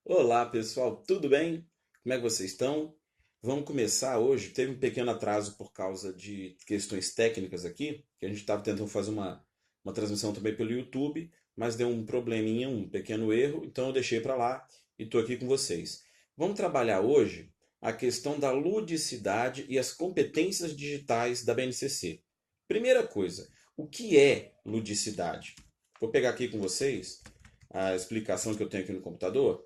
Olá pessoal, tudo bem? Como é que vocês estão? Vamos começar hoje. Teve um pequeno atraso por causa de questões técnicas aqui, que a gente estava tentando fazer uma transmissão também pelo YouTube, mas deu um probleminha, um pequeno erro, então eu deixei para lá e estou aqui com vocês. Vamos trabalhar hoje a questão da ludicidade e as competências digitais da BNCC. Primeira coisa, o que é ludicidade? Vou pegar aqui com vocês a explicação que eu tenho aqui no computador,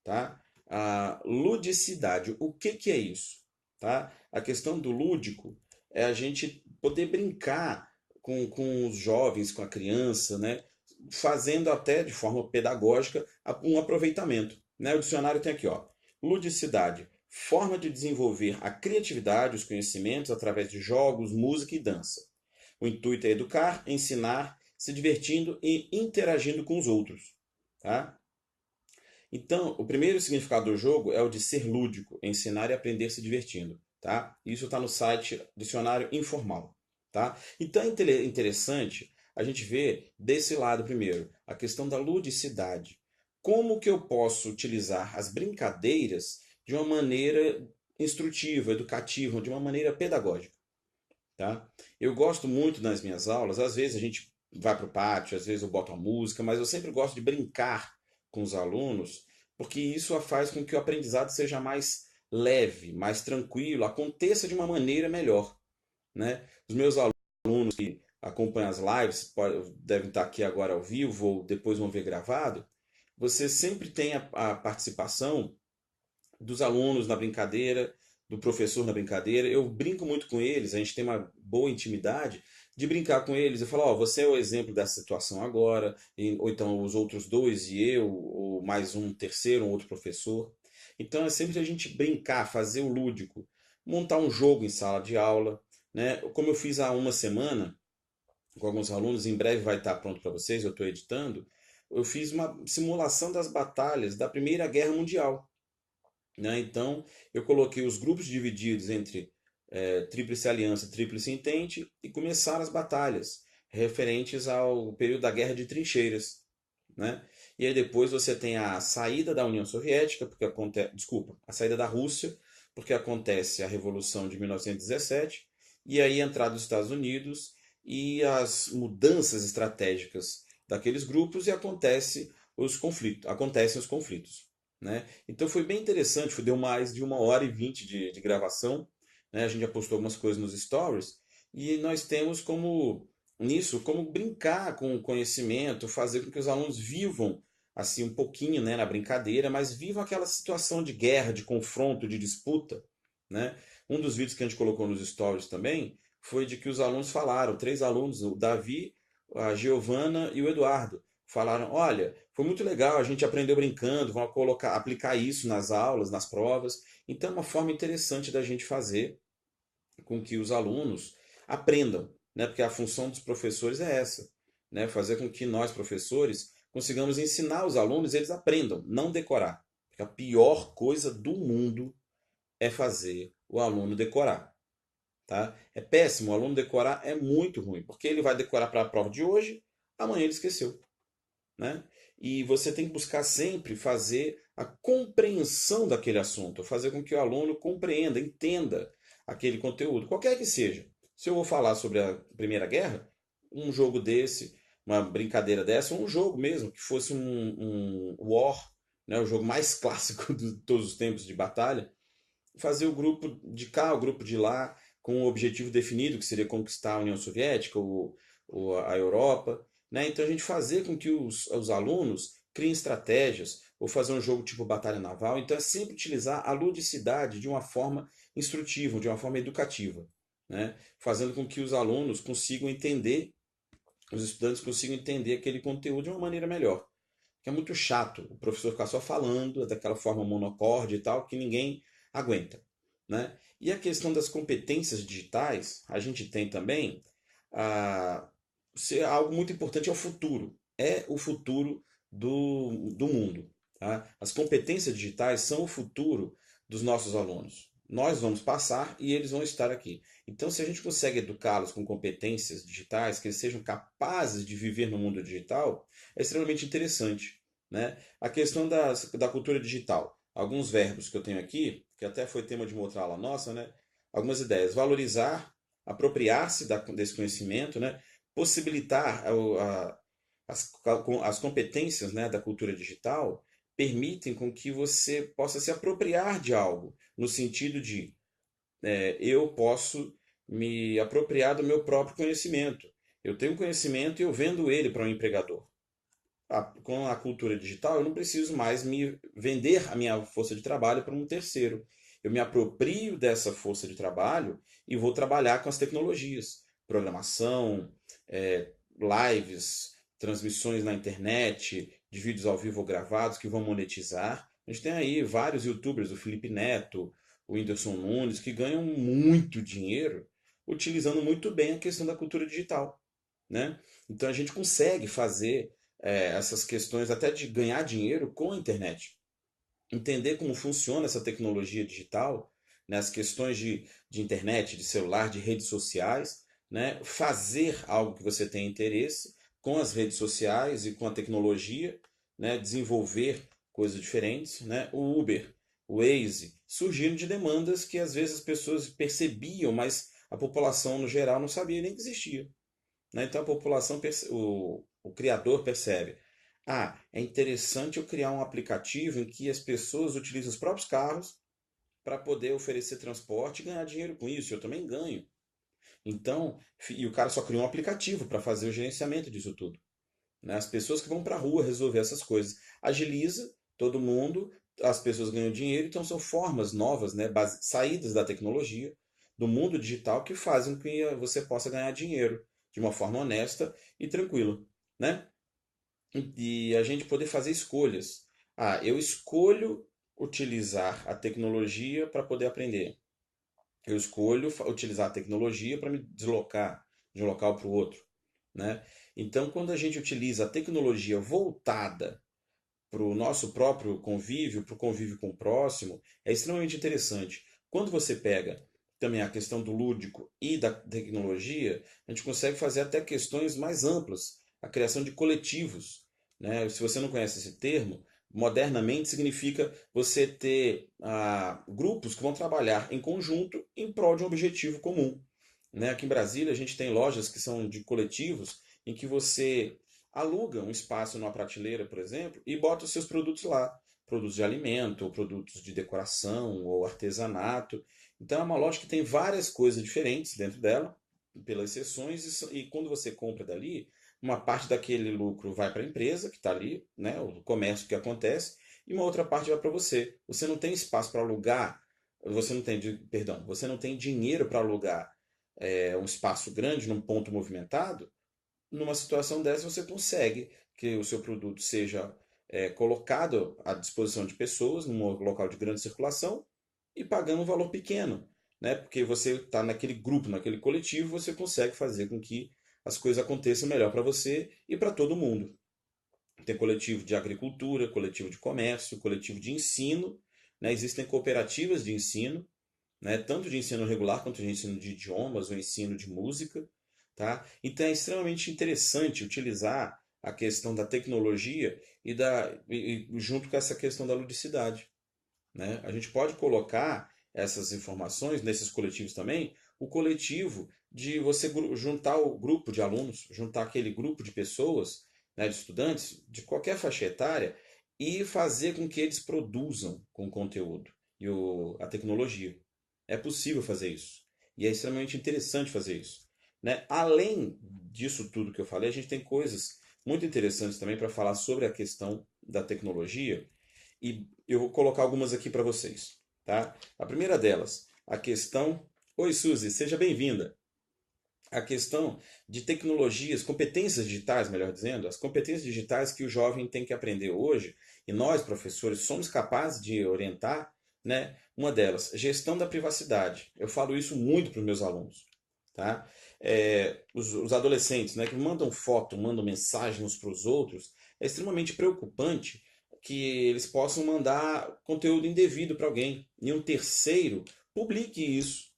tá? A ludicidade, o que que é isso? Tá? A questão do lúdico é a gente poder brincar com os jovens, com a criança, né? Fazendo até de forma pedagógica um aproveitamento. Né? O dicionário tem aqui, ó, ludicidade, forma de desenvolver a criatividade, os conhecimentos através de jogos, música e dança. O intuito é educar, ensinar, se divertindo e interagindo com os outros. Tá? Então, o primeiro significado do jogo é o de ser lúdico, ensinar e aprender se divertindo, tá? Isso está no site Dicionário Informal, tá? Então é interessante a gente ver desse lado primeiro a questão da ludicidade. Como que eu posso utilizar as brincadeiras de uma maneira instrutiva, educativa, de uma maneira pedagógica, tá? Eu gosto muito nas minhas aulas, às vezes a gente vai para o pátio, às vezes eu boto a música, mas eu sempre gosto de brincar com os alunos, porque isso faz com que o aprendizado seja mais leve, mais tranquilo, aconteça de uma maneira melhor, né? Os meus alunos que acompanham as lives, devem estar aqui agora ao vivo ou depois vão ver gravado, você sempre tem a participação dos alunos na brincadeira, do professor na brincadeira. Eu brinco muito com eles, a gente tem uma boa intimidade de brincar com eles. Eu falo, ó, você é o exemplo dessa situação agora, ou então os outros dois e eu, ou mais um terceiro, um outro professor. Então é sempre a gente brincar, fazer o lúdico, montar um jogo em sala de aula, né? Como eu fiz há uma semana com alguns alunos, em breve vai estar pronto para vocês, eu estou editando. Eu fiz uma simulação das batalhas da Primeira Guerra Mundial, né? Então, eu coloquei os grupos divididos entre Tríplice Aliança, Tríplice Entente e começaram as batalhas referentes ao período da Guerra de Trincheiras, né? E aí depois você tem a saída da União Soviética, porque acontece, desculpa, a saída da Rússia, porque acontece a Revolução de 1917, e 17, e aí a entrada dos Estados Unidos e as mudanças estratégicas daqueles grupos e acontecem os conflitos, né? Então foi bem interessante, deu mais de 1h20 de gravação, né? A gente já postou algumas coisas nos stories, e nós temos como nisso, como brincar com o conhecimento, fazer com que os alunos vivam assim um pouquinho, né, na brincadeira, mas vivam aquela situação de guerra, de confronto, de disputa, né? Um dos vídeos que a gente colocou nos stories também foi de que os alunos falaram, três alunos, o Davi, a Giovana e o Eduardo, falaram: olha, foi muito legal, a gente aprendeu brincando, vamos aplicar isso nas aulas, nas provas. Então é uma forma interessante da gente fazer com que os alunos aprendam, né? Porque a função dos professores é essa, né? Fazer com que nós, professores, consigamos ensinar os alunos e eles aprendam, não decorar. Porque a pior coisa do mundo é fazer o aluno decorar, tá? É péssimo, o aluno decorar é muito ruim, porque ele vai decorar para a prova de hoje, amanhã ele esqueceu, né? E você tem que buscar sempre fazer a compreensão daquele assunto, fazer com que o aluno compreenda, entenda aquele conteúdo, qualquer que seja. Se eu vou falar sobre a Primeira Guerra, um jogo desse, uma brincadeira dessa, um jogo mesmo, que fosse um War, né, o jogo mais clássico de todos os tempos de batalha, fazer o grupo de cá, o grupo de lá, com um objetivo definido, que seria conquistar a União Soviética ou a Europa. Né? Então a gente fazer com que os alunos criem estratégias, ou fazer um jogo tipo Batalha Naval. Então é sempre utilizar a ludicidade de uma forma instrutiva, de uma forma educativa. Né? Fazendo com que os alunos consigam entender, os estudantes consigam entender aquele conteúdo de uma maneira melhor. Que é muito chato o professor ficar só falando daquela forma monocorde e tal, que ninguém aguenta, né? E a questão das competências digitais, a gente tem também ah, algo muito importante, é o futuro. É o futuro do mundo. Tá? As competências digitais são o futuro dos nossos alunos. Nós vamos passar e eles vão estar aqui. Então, se a gente consegue educá-los com competências digitais, que eles sejam capazes de viver no mundo digital, é extremamente interessante, né? A questão da cultura digital. Alguns verbos que eu tenho aqui, que até foi tema de uma outra aula nossa, né? Algumas ideias. Valorizar, apropriar-se desse conhecimento, né? Possibilitar as competências, né, da cultura digital permitem com que você possa se apropriar de algo, no sentido de eu posso me apropriar do meu próprio conhecimento. Eu tenho conhecimento e eu vendo ele para um empregador. Com a cultura digital, eu não preciso mais me vender a minha força de trabalho para um terceiro. Eu me aproprio dessa força de trabalho e vou trabalhar com as tecnologias, programação, lives, transmissões na internet, de vídeos ao vivo ou gravados que vão monetizar. A gente tem aí vários YouTubers, o Felipe Neto, o Whindersson Nunes, que ganham muito dinheiro utilizando muito bem a questão da cultura digital, né? Então a gente consegue fazer essas questões até de ganhar dinheiro com a internet. Entender como funciona essa tecnologia digital, né, as questões de internet, de celular, de redes sociais, né, fazer algo que você tem interesse com as redes sociais e com a tecnologia, né, desenvolver coisas diferentes. Né, o Uber, o Waze, surgiram de demandas que às vezes as pessoas percebiam, mas a população no geral não sabia nem que existia. Né? Então a população, o criador percebe, é interessante eu criar um aplicativo em que as pessoas utilizam os próprios carros para poder oferecer transporte e ganhar dinheiro com isso. Eu também ganho. Então, e o cara só criou um aplicativo para fazer o gerenciamento disso tudo. Né? As pessoas que vão para a rua resolver essas coisas. Agiliza todo mundo, as pessoas ganham dinheiro, então são formas novas, né? Saídas da tecnologia, do mundo digital, que fazem com que você possa ganhar dinheiro de uma forma honesta e tranquila. Né? E a gente poder fazer escolhas. Eu escolho utilizar a tecnologia para poder aprender. Eu escolho utilizar a tecnologia para me deslocar de um local para o outro. Né? Então, quando a gente utiliza a tecnologia voltada para o nosso próprio convívio, para o convívio com o próximo, é extremamente interessante. Quando você pega também a questão do lúdico e da tecnologia, a gente consegue fazer até questões mais amplas, a criação de coletivos. Né? Se você não conhece esse termo, modernamente significa você ter grupos que vão trabalhar em conjunto em prol de um objetivo comum. Né? Aqui em Brasília, a gente tem lojas que são de coletivos em que você aluga um espaço numa prateleira, por exemplo, e bota os seus produtos lá. Produtos de alimento, ou produtos de decoração, ou artesanato. Então é uma loja que tem várias coisas diferentes dentro dela, pelas seções, e quando você compra dali, uma parte daquele lucro vai para a empresa que está ali, né, o comércio que acontece, e uma outra parte vai para você. Você não tem espaço para alugar, você não tem dinheiro para alugar um espaço grande num ponto movimentado. Numa situação dessa, você consegue que o seu produto seja colocado à disposição de pessoas num local de grande circulação e pagando um valor pequeno, né? Porque você está naquele grupo, naquele coletivo, você consegue fazer com que as coisas aconteçam melhor para você e para todo mundo. Tem coletivo de agricultura, coletivo de comércio, coletivo de ensino, né? Existem cooperativas de ensino, né? Tanto de ensino regular quanto de ensino de idiomas ou ensino de música, tá? Então é extremamente interessante utilizar a questão da tecnologia junto com essa questão da ludicidade, né? A gente pode colocar essas informações nesses coletivos também, o coletivo de você juntar o grupo de alunos, juntar aquele grupo de pessoas, né, de estudantes de qualquer faixa etária e fazer com que eles produzam com o conteúdo e a tecnologia. É possível fazer isso. E é extremamente interessante fazer isso. Né? Além disso tudo que eu falei, a gente tem coisas muito interessantes também para falar sobre a questão da tecnologia e eu vou colocar algumas aqui para vocês. Tá? A primeira delas, a questão. Oi, Suzy, seja bem-vinda. A questão de tecnologias, competências digitais, melhor dizendo, as competências digitais que o jovem tem que aprender hoje, e nós, professores, somos capazes de orientar, né? Uma delas, gestão da privacidade. Eu falo isso muito para os meus alunos. Tá? Os adolescentes, né, que mandam foto, mandam mensagem uns para os outros, é extremamente preocupante que eles possam mandar conteúdo indevido para alguém e um terceiro publique isso,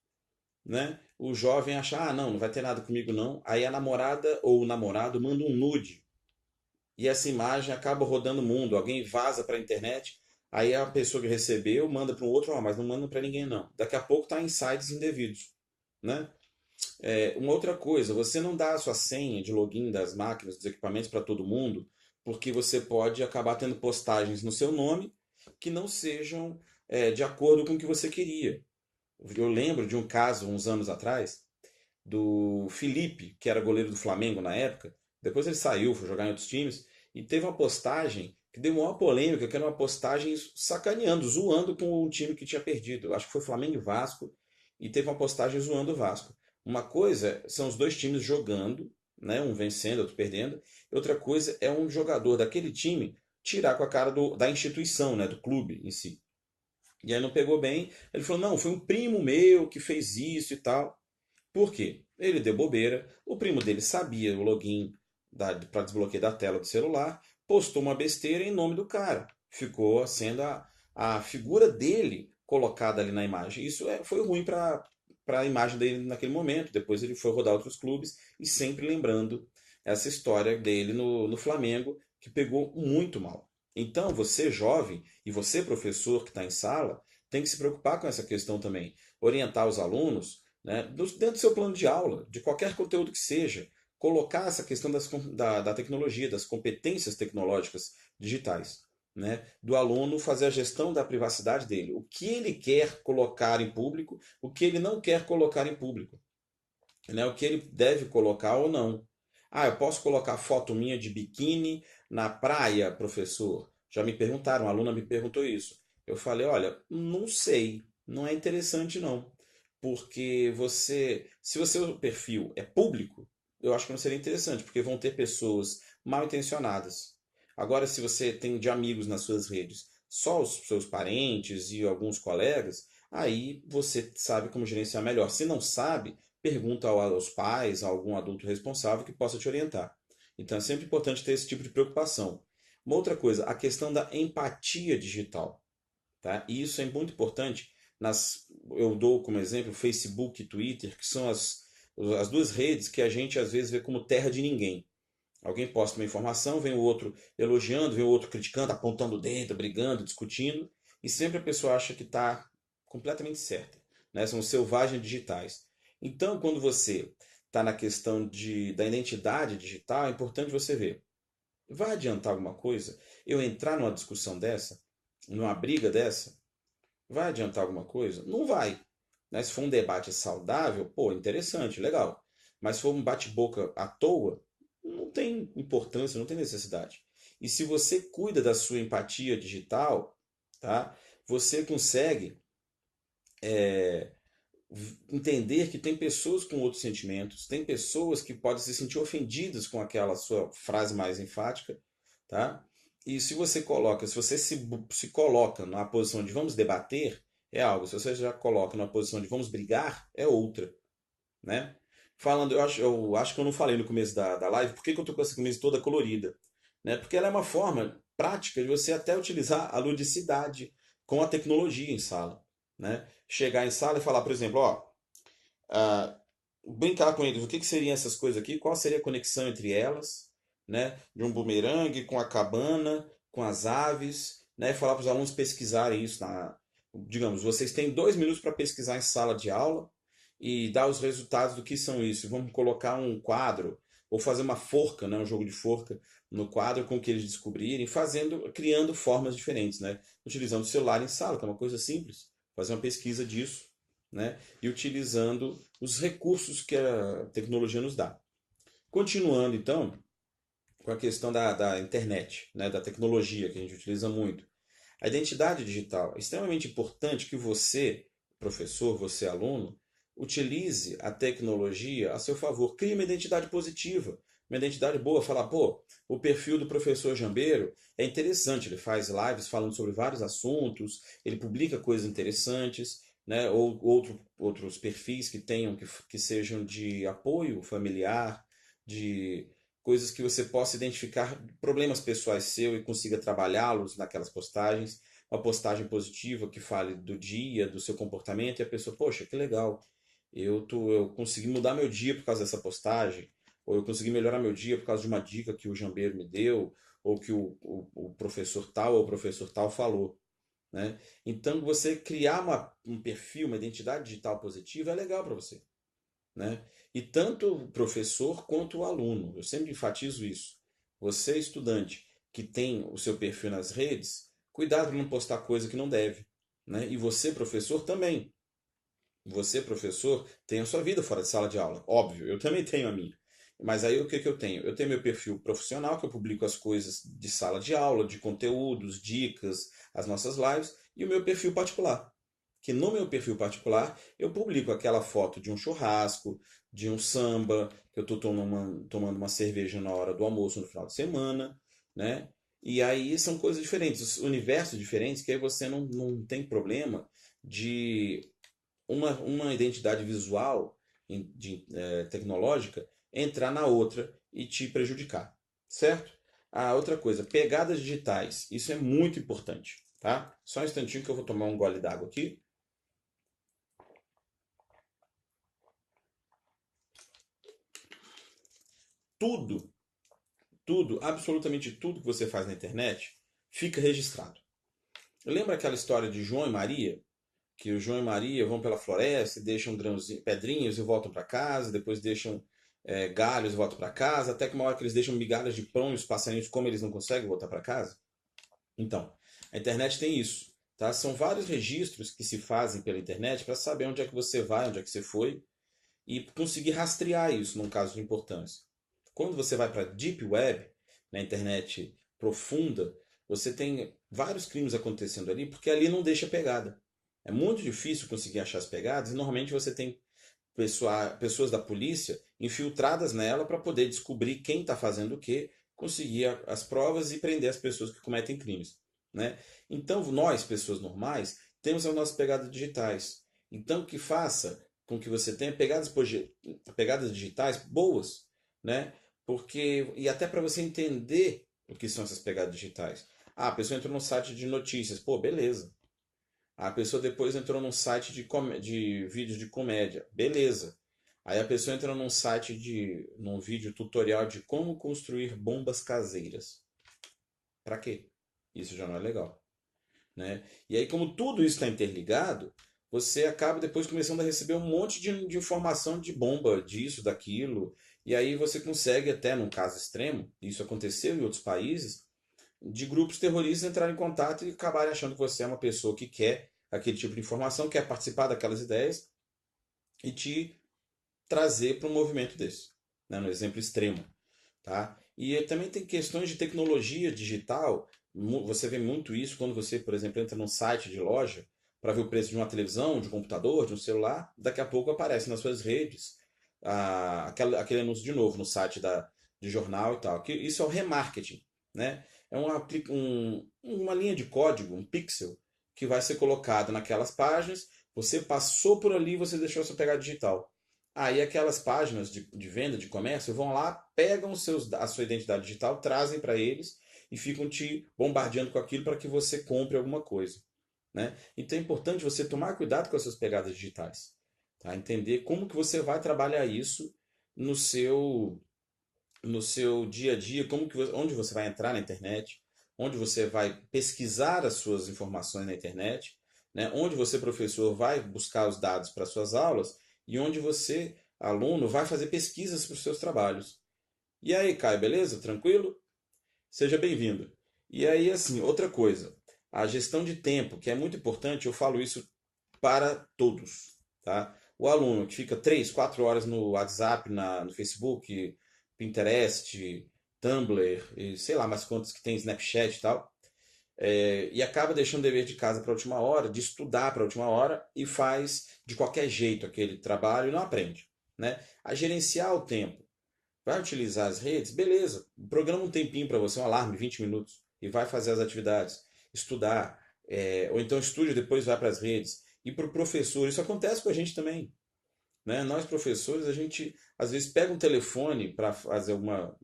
né? O jovem acha, não vai ter nada comigo não. Aí a namorada ou o namorado manda um nude e essa imagem acaba rodando o mundo, alguém vaza para a internet, aí a pessoa que recebeu manda para um outro, mas não manda para ninguém não. Daqui a pouco está em sites indevidos, né? Uma outra coisa, você não dá a sua senha de login das máquinas, dos equipamentos para todo mundo, porque você pode acabar tendo postagens no seu nome que não sejam de acordo com o que você queria. Eu lembro de um caso, uns anos atrás, do Felipe, que era goleiro do Flamengo na época. Depois ele saiu, foi jogar em outros times, e teve uma postagem que deu uma polêmica, que era uma postagem sacaneando, zoando com o time que tinha perdido. Eu acho que foi Flamengo e Vasco, e teve uma postagem zoando o Vasco. Uma coisa são os dois times jogando, né, um vencendo, outro perdendo. Outra coisa é um jogador daquele time tirar com a cara da instituição, né, do clube em si. E aí não pegou bem. Ele falou: não, foi um primo meu que fez isso e tal. Por quê? Ele deu bobeira, o primo dele sabia o login para desbloqueio da tela do celular, postou uma besteira em nome do cara. Ficou sendo a figura dele colocada ali na imagem. Isso foi ruim para a imagem dele naquele momento. Depois ele foi rodar outros clubes e sempre lembrando essa história dele no Flamengo, que pegou muito mal. Então, você jovem e você professor que está em sala, tem que se preocupar com essa questão também. Orientar os alunos, né, dentro do seu plano de aula, de qualquer conteúdo que seja, colocar essa questão da tecnologia, das competências tecnológicas digitais, né, do aluno fazer a gestão da privacidade dele, o que ele quer colocar em público, o que ele não quer colocar em público, né, o que ele deve colocar ou não. Ah, eu posso colocar foto minha de biquíni na praia, professor? Já me perguntaram, uma aluna me perguntou isso. Eu falei, olha, não sei, não é interessante não. Porque se o seu perfil é público, eu acho que não seria interessante, porque vão ter pessoas mal intencionadas. Agora, se você tem de amigos nas suas redes só os seus parentes e alguns colegas, aí você sabe como gerenciar melhor. Se não sabe, pergunta aos pais, a algum adulto responsável que possa te orientar. Então é sempre importante ter esse tipo de preocupação. Uma outra coisa, a questão da empatia digital. Tá? E isso é muito importante. Eu dou como exemplo Facebook e Twitter, que são as duas redes que a gente às vezes vê como terra de ninguém. Alguém posta uma informação, vem o outro elogiando, vem o outro criticando, apontando o dedo, brigando, discutindo, e sempre a pessoa acha que está completamente certa. Né? São selvagens digitais. Então, quando você está na questão da identidade digital, é importante você ver. Vai adiantar alguma coisa eu entrar numa discussão dessa, numa briga dessa? Vai adiantar alguma coisa? Não vai. Né? Se for um debate saudável, pô, interessante, legal. Mas se for um bate-boca à toa, não tem importância, não tem necessidade. E se você cuida da sua empatia digital, tá? Você consegue entender que tem pessoas com outros sentimentos, tem pessoas que podem se sentir ofendidas com aquela sua frase mais enfática, tá? E se você se coloca na posição de vamos debater, é algo. Se você já coloca na posição de vamos brigar, é outra, né? Falando, eu acho que eu não falei no começo da live, por que que eu tô com essa camisa toda colorida? Né? Porque ela é uma forma prática de você até utilizar a ludicidade com a tecnologia em sala, né? Chegar em sala e falar, por exemplo, ó, ah, brincar com eles, o que que seriam essas coisas aqui, qual seria a conexão entre elas, né? De um bumerangue com a cabana, com as aves, né? Falar para os alunos pesquisarem isso digamos, vocês têm 2 minutos para pesquisar em sala de aula e dar os resultados do que são isso. Vamos colocar um quadro ou fazer uma forca, né? Um jogo de forca no quadro com o que eles descobrirem, criando formas diferentes, né? Utilizando o celular em sala, que é uma coisa simples. Fazer uma pesquisa disso, né? E utilizando os recursos que a tecnologia nos dá. Continuando, então, com a questão da internet, né? Da tecnologia, que a gente utiliza muito. A identidade digital é extremamente importante que você, professor, você, aluno, utilize a tecnologia a seu favor. Crie uma identidade positiva, uma identidade boa. Falar, pô, o perfil do professor Jambeiro é interessante, ele faz lives falando sobre vários assuntos, ele publica coisas interessantes, né? Ou outros perfis que tenham, que sejam de apoio familiar, de coisas que você possa identificar problemas pessoais seu e consiga trabalhá-los naquelas postagens. Uma postagem positiva que fale do dia, do seu comportamento, e a pessoa, poxa, que legal, eu consegui mudar meu dia por causa dessa postagem. ou eu consegui melhorar meu dia por causa de uma dica que o jambeiro me deu, ou que o professor tal ou o professor tal falou, né? Então, você criar um perfil, uma identidade digital positiva é legal para você, né? E tanto o professor quanto o aluno, eu sempre enfatizo isso. Você, estudante, que tem o seu perfil nas redes, cuidado para não postar coisa que não deve, né? E você, professor, também. Você, professor, tem a sua vida fora de sala de aula. Óbvio, eu também tenho a minha. Mas aí o que que eu tenho? Eu tenho meu perfil profissional, que eu publico as coisas de sala de aula, de conteúdos, dicas, as nossas lives, e o meu perfil particular. Que no meu perfil particular eu publico aquela foto de um churrasco, de um samba, que eu estou tomando uma cerveja na hora do almoço no final de semana, né? E aí são coisas diferentes, universos diferentes, que aí você não tem problema de uma identidade visual tecnológica entrar na outra e te prejudicar, certo? A outra coisa, pegadas digitais, isso é muito importante, tá? Só um instantinho que eu vou tomar um gole d'água aqui. Tudo, tudo, absolutamente tudo que você faz na internet fica registrado. Lembra aquela história de João e Maria? Que o João e Maria vão pela floresta, deixam pedrinhos e voltam para casa, depois deixam galhos e voltam para casa, até que uma hora que eles deixam migalhas de pão e os passarinhos comem, eles não conseguem voltar para casa. Então, a internet tem isso, tá? São vários registros que se fazem pela internet para saber onde é que você vai, onde é que você foi e conseguir rastrear isso num caso de importância. Quando você vai para a Deep Web, na internet profunda, você tem vários crimes acontecendo ali, porque ali não deixa pegada. É muito difícil conseguir achar as pegadas e normalmente você tem pessoas da polícia infiltradas nela para poder descobrir quem está fazendo o que, conseguir as provas e prender as pessoas que cometem crimes, né? Então, nós, pessoas normais, temos as nossas pegadas digitais. Então, que faça com que você tenha pegadas digitais boas, né? Porque, e até para você entender o que são essas pegadas digitais. Ah, a pessoa entrou no site de notícias. Pô, beleza. A pessoa depois entrou num site de vídeos de comédia. Beleza. Aí a pessoa entra num vídeo tutorial de como construir bombas caseiras. Para quê? Isso já não é legal, né? E aí, como tudo isso está interligado, você acaba depois começando a receber um monte de informação de bomba, disso, daquilo. E aí você consegue, até num caso extremo, isso aconteceu em outros países, de grupos terroristas entrarem em contato e acabarem achando que você é uma pessoa que quer aquele tipo de informação, quer participar daquelas ideias e te trazer para um movimento desse, né? No exemplo extremo, tá? E também tem questões de tecnologia digital. Você vê muito isso quando você, por exemplo, entra num site de loja para ver o preço de uma televisão, de um computador, de um celular. Daqui a pouco aparece nas suas redes aquele anúncio de novo no site de jornal e tal. Isso é o remarketing, né? É uma linha de código, um pixel, que vai ser colocado naquelas páginas. Você passou por ali, você deixou a sua pegada digital. Aí aquelas páginas de venda, de comércio, vão lá, pegam a sua identidade digital, trazem para eles e ficam te bombardeando com aquilo para que você compre alguma coisa, né? Então é importante você tomar cuidado com as suas pegadas digitais, tá? Entender como que você vai trabalhar isso no seu no seu dia a dia, onde você vai entrar na internet, onde você vai pesquisar as suas informações na internet, né? Onde você, professor, vai buscar os dados para suas aulas e onde você, aluno, vai fazer pesquisas para os seus trabalhos. E aí, Caio, beleza? Tranquilo? Seja bem-vindo. E aí, assim, outra coisa, a gestão de tempo, que é muito importante, eu falo isso para todos, tá? O aluno que fica 3, 4 horas no WhatsApp, no Facebook, Pinterest, Tumblr, e sei lá mais quantos que tem, Snapchat e tal, e acaba deixando o dever de casa para a última hora, de estudar para a última hora e faz de qualquer jeito aquele trabalho e não aprende, né? A gerenciar o tempo. Vai utilizar as redes? Beleza. Programa um tempinho para você, um alarme, 20 minutos, e vai fazer as atividades. Estudar. Ou então estude e depois vai para as redes. E para o professor, isso acontece com a gente também. Né? Nós, professores, a gente às vezes pega um telefone para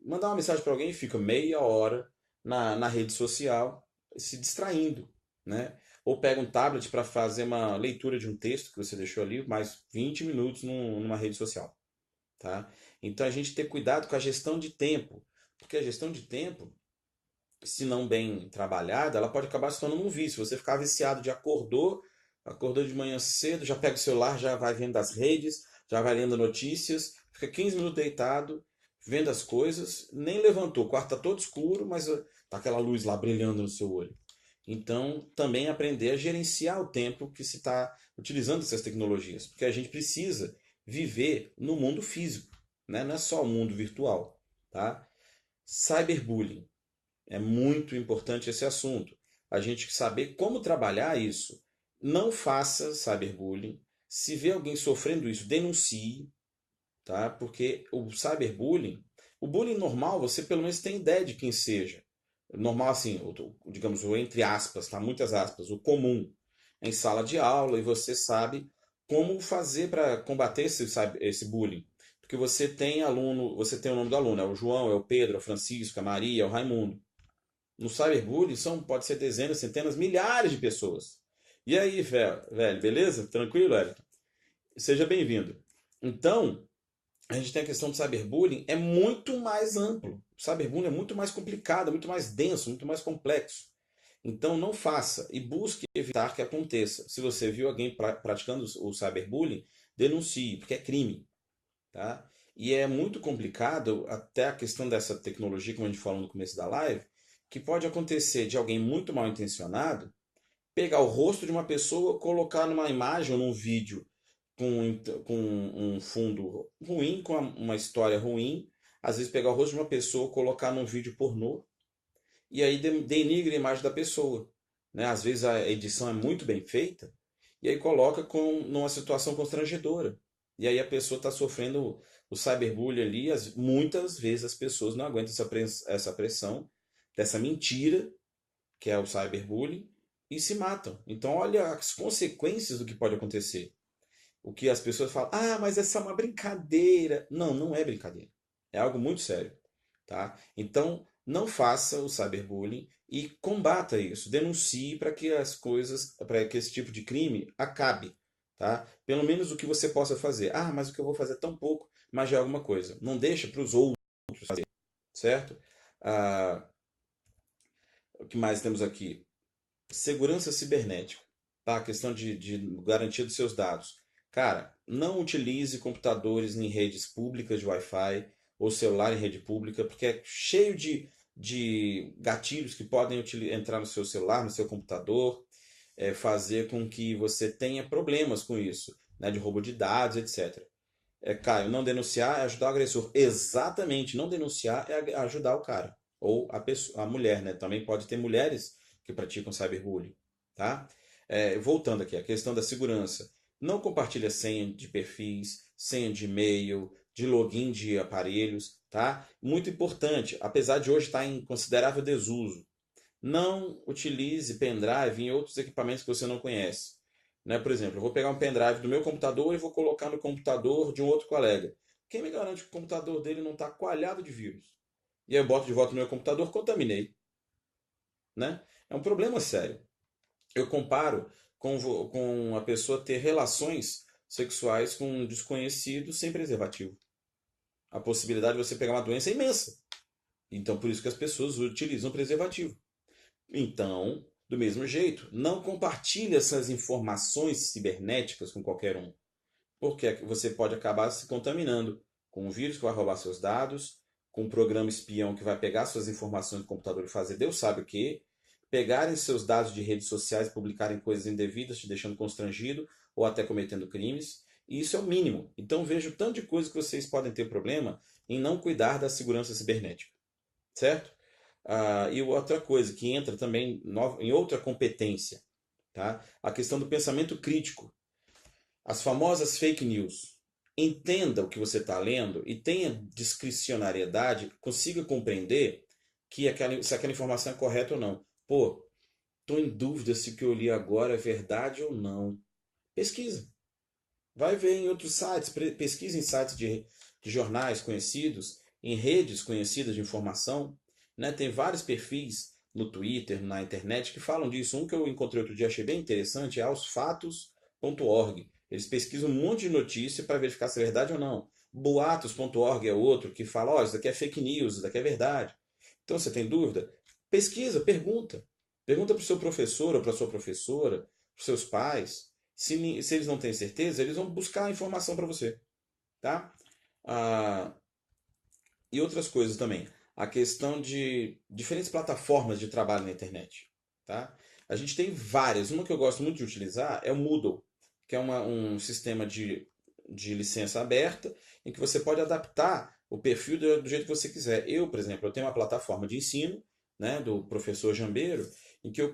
mandar uma mensagem para alguém e fica meia hora na rede social se distraindo. Né? Ou pega um tablet para fazer uma leitura de um texto que você deixou ali, mais 20 minutos numa rede social. Tá? Então a gente tem cuidado com a gestão de tempo, porque a gestão de tempo, se não bem trabalhada, ela pode acabar se tornando um vício. Você ficar viciado de acordou de manhã cedo, já pega o celular, já vai vendo as redes, já vai lendo notícias, fica 15 minutos deitado, vendo as coisas, nem levantou. O quarto está todo escuro, mas tá aquela luz lá brilhando no seu olho. Então, também aprender a gerenciar o tempo que se está utilizando essas tecnologias, porque a gente precisa viver no mundo físico, né? Não é só o mundo virtual, tá? Cyberbullying. É muito importante esse assunto. A gente saber como trabalhar isso. Não faça cyberbullying. Se vê alguém sofrendo isso, denuncie, tá? Porque o cyberbullying, o bullying normal, você pelo menos tem ideia de quem seja. Normal assim, digamos, o entre aspas, tá? Muitas aspas, o comum em sala de aula e você sabe como fazer para combater esse bullying. Porque você tem aluno, você tem o nome do aluno, é o João, é o Pedro, é o Francisco, é a Maria, é o Raimundo. No cyberbullying pode ser dezenas, centenas, milhares de pessoas. E aí, velho, beleza? Tranquilo, Elton? Seja bem-vindo. Então, a gente tem a questão do cyberbullying, é muito mais amplo. O cyberbullying é muito mais complicado, muito mais denso, muito mais complexo. Então, não faça e busque evitar que aconteça. Se você viu alguém praticando o cyberbullying, denuncie, porque é crime. Tá? E é muito complicado, até a questão dessa tecnologia, como a gente falou no começo da live, que pode acontecer de alguém muito mal intencionado pegar o rosto de uma pessoa, colocar numa imagem ou num vídeo com um fundo ruim, com uma história ruim, às vezes pegar o rosto de uma pessoa, colocar num vídeo pornô, e aí denigre a imagem da pessoa. Né? Às vezes a edição é muito bem feita, e aí coloca numa situação constrangedora. E aí a pessoa está sofrendo o cyberbullying ali, muitas vezes as pessoas não aguentam essa pressão, dessa mentira, que é o cyberbullying, e se matam. Então olha as consequências do que pode acontecer. O que as pessoas falam, ah, mas essa é uma brincadeira. Não, não é brincadeira. É algo muito sério, tá? Então, não faça o cyberbullying e combata isso. Denuncie para que as coisas, para que esse tipo de crime acabe, tá? Pelo menos o que você possa fazer. Ah, mas o que eu vou fazer é tão pouco, mas já é alguma coisa. Não deixa para os outros fazer, certo? Ah, o que mais temos aqui? Segurança cibernética, tá? A questão de garantia dos seus dados. Cara, não utilize computadores em redes públicas de Wi-Fi ou celular em rede pública, porque é cheio de gatilhos que podem entrar no seu celular, no seu computador, fazer com que você tenha problemas com isso, né? De roubo de dados, etc. Caio, não denunciar é ajudar o agressor. Exatamente, não denunciar é ajudar o cara. Ou a pessoa, a mulher, né? Também pode ter mulheres que praticam cyberbullying, tá? Voltando aqui, a questão da segurança. Não compartilhe senha de perfis, senha de e-mail, de login de aparelhos, tá? Muito importante, apesar de hoje estar em considerável desuso. Não utilize pendrive em outros equipamentos que você não conhece. Né? Por exemplo, eu vou pegar um pendrive do meu computador e vou colocar no computador de um outro colega. Quem me garante que o computador dele não está coalhado de vírus? E aí eu boto de volta no meu computador, contaminei. Né? É um problema sério. Eu comparo com a pessoa ter relações sexuais com um desconhecido sem preservativo. A possibilidade de você pegar uma doença é imensa. Então, por isso que as pessoas utilizam preservativo. Então, do mesmo jeito, não compartilhe essas informações cibernéticas com qualquer um, porque você pode acabar se contaminando com um vírus que vai roubar seus dados, com um programa espião que vai pegar suas informações do computador e fazer Deus sabe o que, pegarem seus dados de redes sociais, publicarem coisas indevidas, te deixando constrangido ou até cometendo crimes. E isso é o mínimo. Então vejo o tanto de coisa que vocês podem ter problema em não cuidar da segurança cibernética, certo? E outra coisa que entra também em outra competência, tá? A questão do pensamento crítico. As famosas fake news. Entenda o que você está lendo e tenha discricionariedade, consiga compreender se aquela informação é correta ou não. Pô, estou em dúvida se o que eu li agora é verdade ou não. Pesquisa. Vai ver em outros sites, pesquisa em sites de jornais conhecidos, em redes conhecidas de informação. Né? Tem vários perfis no Twitter, na internet, que falam disso. Um que eu encontrei outro dia, achei bem interessante, é aosfatos.org. Eles pesquisam um monte de notícia para verificar se é verdade ou não. Boatos.org é outro que fala, ó, isso daqui é fake news, isso daqui é verdade. Então você tem dúvida? Pesquisa, pergunta. Pergunta para o seu professor ou para a sua professora, para os seus pais. Se eles não têm certeza, eles vão buscar a informação para você. Tá? Ah, e outras coisas também. A questão de diferentes plataformas de trabalho na internet. Tá? A gente tem várias. Uma que eu gosto muito de utilizar é o Moodle, que é um sistema de licença aberta em que você pode adaptar o perfil do jeito que você quiser. Eu, por exemplo, eu tenho uma plataforma de ensino, né, do professor Jambeiro, em que eu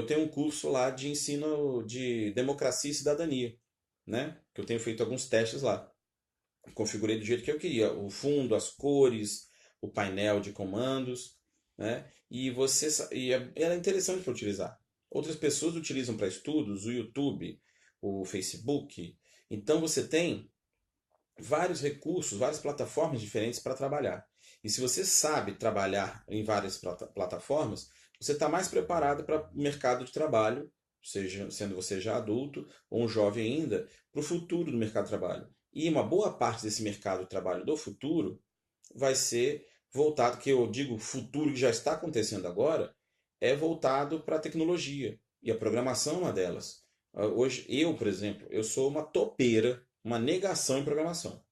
tenho um curso lá de ensino de democracia e cidadania, né, que eu tenho feito alguns testes lá. Configurei do jeito que eu queria, o fundo, as cores, o painel de comandos, né? Ela é interessante para utilizar. Outras pessoas utilizam para estudos, o YouTube, o Facebook. Então você tem vários recursos, várias plataformas diferentes para trabalhar. E se você sabe trabalhar em várias plataformas, você está mais preparado para o mercado de trabalho, seja sendo você já adulto ou um jovem ainda, para o futuro do mercado de trabalho. E uma boa parte desse mercado de trabalho do futuro vai ser voltado, que eu digo futuro que já está acontecendo agora, é voltado para a tecnologia. E a programação é uma delas. Hoje, por exemplo, eu sou uma topeira, uma negação em programação.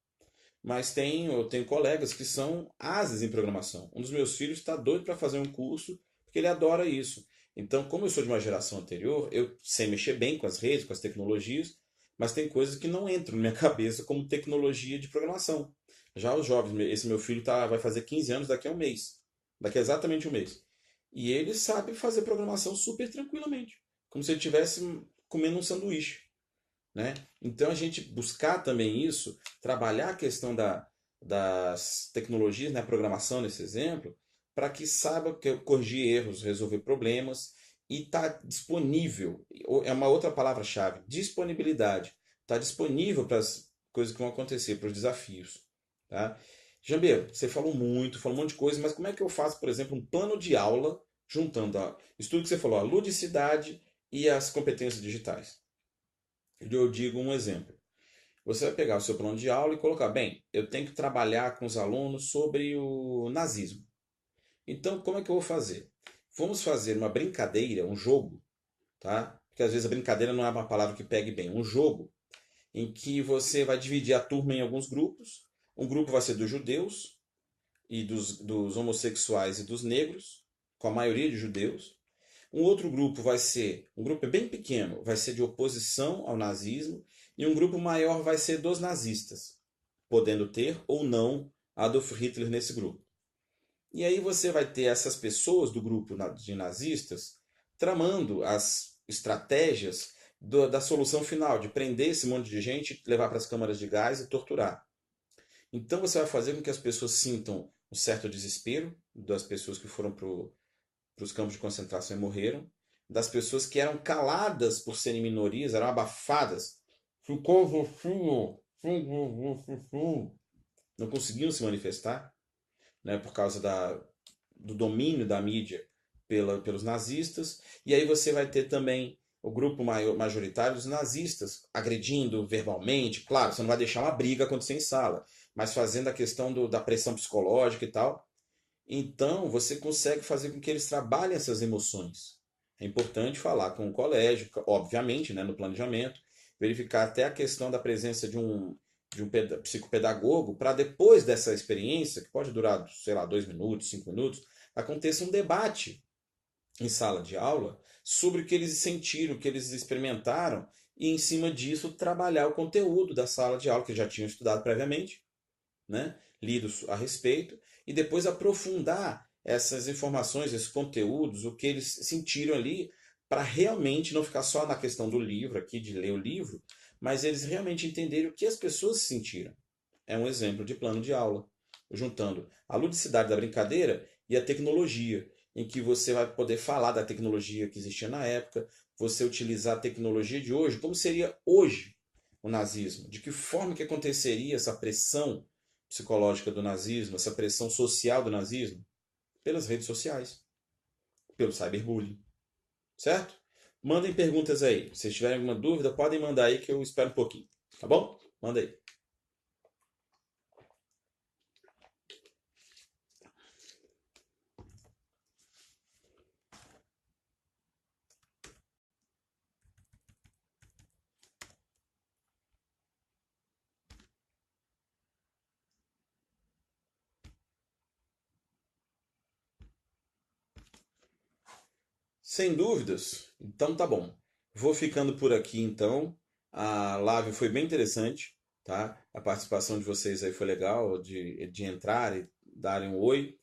Mas eu tenho colegas que são ases em programação. Um dos meus filhos está doido para fazer um curso porque ele adora isso. Então, como eu sou de uma geração anterior, eu sei mexer bem com as redes, com as tecnologias, mas tem coisas que não entram na minha cabeça como tecnologia de programação. Já os jovens, esse meu filho vai fazer 15 anos daqui a um mês. Daqui a exatamente um mês. E ele sabe fazer programação super tranquilamente. Como se ele estivesse comendo um sanduíche, né? Então a gente buscar também isso, trabalhar a questão das tecnologias, né, programação nesse exemplo, para que saiba corrigir erros, resolver problemas e está disponível. É uma outra palavra-chave, disponibilidade. Está disponível para as coisas que vão acontecer, para os desafios. Tá? Jambeiro, você falou um monte de coisa, mas como é que eu faço, por exemplo, um plano de aula juntando isso tudo que você falou, a ludicidade e as competências digitais? Eu digo um exemplo. Você vai pegar o seu plano de aula e colocar, bem, eu tenho que trabalhar com os alunos sobre o nazismo. Então, como é que eu vou fazer? Vamos fazer uma brincadeira, um jogo, tá? Porque às vezes a brincadeira não é uma palavra que pegue bem. Um jogo em que você vai dividir a turma em alguns grupos. Um grupo vai ser dos judeus e dos homossexuais e dos negros, com a maioria de judeus. Um outro grupo vai ser, um grupo bem pequeno, vai ser de oposição ao nazismo, e um grupo maior vai ser dos nazistas, podendo ter ou não Adolf Hitler nesse grupo. E aí você vai ter essas pessoas do grupo de nazistas tramando as estratégias da solução final, de prender esse monte de gente, levar para as câmaras de gás e torturar. Então você vai fazer com que as pessoas sintam um certo desespero das pessoas que foram para os campos de concentração e morreram, das pessoas que eram caladas por serem minorias, eram abafadas, não conseguiam se manifestar, né, por causa do domínio da mídia pelos nazistas. E aí você vai ter também o grupo majoritário dos nazistas agredindo verbalmente. Claro, você não vai deixar uma briga acontecer em sala, mas fazendo a questão da pressão psicológica e tal. Então, você consegue fazer com que eles trabalhem essas emoções. É importante falar com o colégio, obviamente, né, no planejamento, verificar até a questão da presença de um psicopedagogo, para depois dessa experiência, que pode durar, sei lá, 2 minutos, 5 minutos, aconteça um debate em sala de aula sobre o que eles sentiram, o que eles experimentaram, e em cima disso trabalhar o conteúdo da sala de aula, que já tinham estudado previamente, né, lidos a respeito, e depois aprofundar essas informações, esses conteúdos, o que eles sentiram ali, para realmente não ficar só na questão do livro, aqui de ler o livro, mas eles realmente entenderem o que as pessoas sentiram. É um exemplo de plano de aula, juntando a ludicidade da brincadeira e a tecnologia, em que você vai poder falar da tecnologia que existia na época, você utilizar a tecnologia de hoje, como seria hoje o nazismo, de que forma que aconteceria essa pressão psicológica do nazismo, essa pressão social do nazismo? Pelas redes sociais, pelo cyberbullying, certo? Mandem perguntas aí. Se tiverem alguma dúvida, podem mandar aí que eu espero um pouquinho. Tá bom? Manda aí. Sem dúvidas. Então tá bom. Vou ficando por aqui então. A live foi bem interessante, tá? A participação de vocês aí foi legal, de entrar e darem um oi,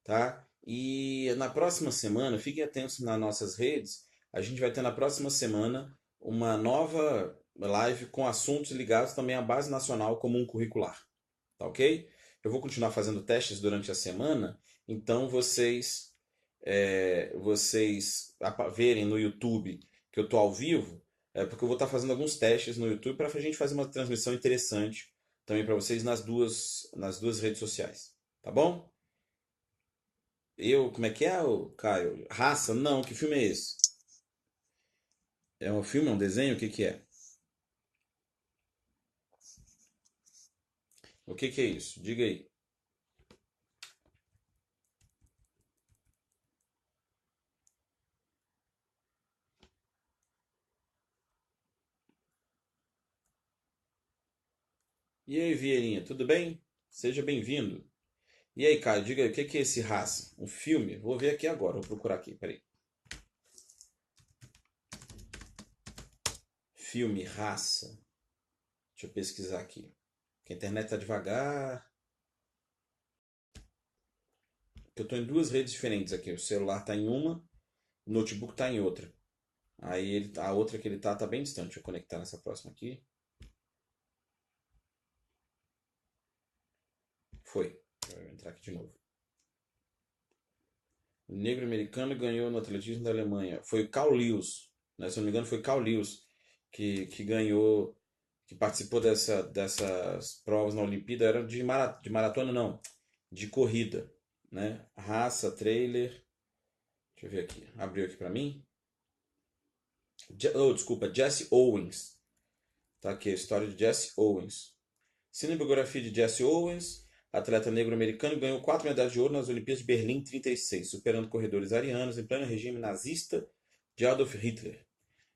tá? E na próxima semana, fiquem atentos nas nossas redes, a gente vai ter na próxima semana uma nova live com assuntos ligados também à Base Nacional Comum Curricular, tá ok? Eu vou continuar fazendo testes durante a semana, então vocês verem no YouTube que eu estou ao vivo, é porque eu vou estar fazendo alguns testes no YouTube para a gente fazer uma transmissão interessante também para vocês nas duas redes sociais, tá bom? Como é que é, Caio? Raça? Não, que filme é esse? É um filme, é um desenho? O que que é? O que que é isso? Diga aí. E aí, Vieirinha, tudo bem? Seja bem-vindo. E aí, Caio, diga aí, o que que é esse Raça? Um filme? Vou ver aqui agora, vou procurar aqui, peraí. Filme Raça. Deixa eu pesquisar aqui. Que a internet tá devagar. Eu tô em duas redes diferentes aqui. O celular tá em uma, o notebook tá em outra. Aí a outra que ele tá bem distante. Deixa eu conectar nessa próxima aqui. Foi. Deixa eu entrar aqui de novo. O negro americano ganhou no atletismo da Alemanha. Foi o Carl Lewis, né? Se eu não me engano, foi Carl Lewis que ganhou, que participou dessas provas na Olimpíada. Era de maratona, não, de corrida, né? Raça, trailer. Deixa eu ver aqui. Abriu aqui pra mim. Desculpa, Jesse Owens. Tá aqui a história de Jesse Owens. Cinebiografia de Jesse Owens, atleta negro-americano, ganhou 4 medalhas de ouro nas Olimpíadas de Berlim em 36, superando corredores arianos em pleno regime nazista de Adolf Hitler.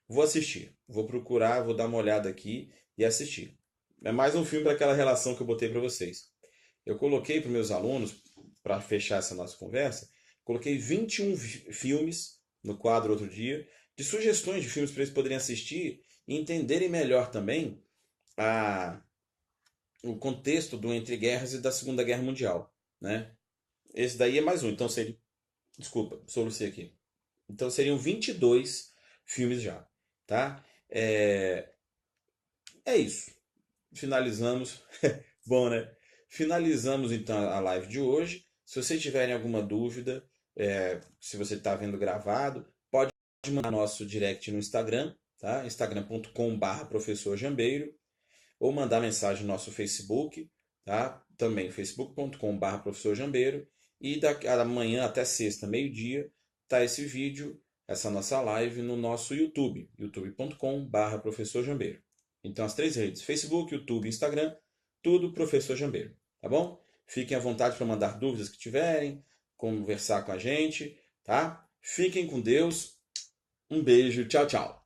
Vou assistir, vou procurar, vou dar uma olhada aqui e assistir. É mais um filme para aquela relação que eu botei para vocês. Eu coloquei para meus alunos, para fechar essa nossa conversa, coloquei 21 filmes no quadro outro dia, de sugestões de filmes para eles poderem assistir e entenderem melhor também a o contexto do Entre Guerras e da Segunda Guerra Mundial, né? Esse daí é mais um, então seria, desculpa, solucei aqui. Então seriam 22 filmes já, tá? É isso. Finalizamos. Bom, né? Finalizamos então a live de hoje. Se vocês tiverem alguma dúvida, se você está vendo gravado, pode mandar nosso direct no Instagram, tá? instagram.com/professor Jambeiro, ou mandar mensagem no nosso Facebook, tá? Também facebook.com/, professor Jambeiro. E da manhã até sexta, meio-dia, tá esse vídeo, essa nossa live no nosso YouTube, youtube.com/, professor Jambeiro. Então as três redes, Facebook, YouTube, Instagram, tudo professor Jambeiro, tá bom? Fiquem à vontade para mandar dúvidas que tiverem, conversar com a gente, tá? Fiquem com Deus. Um beijo, tchau, tchau.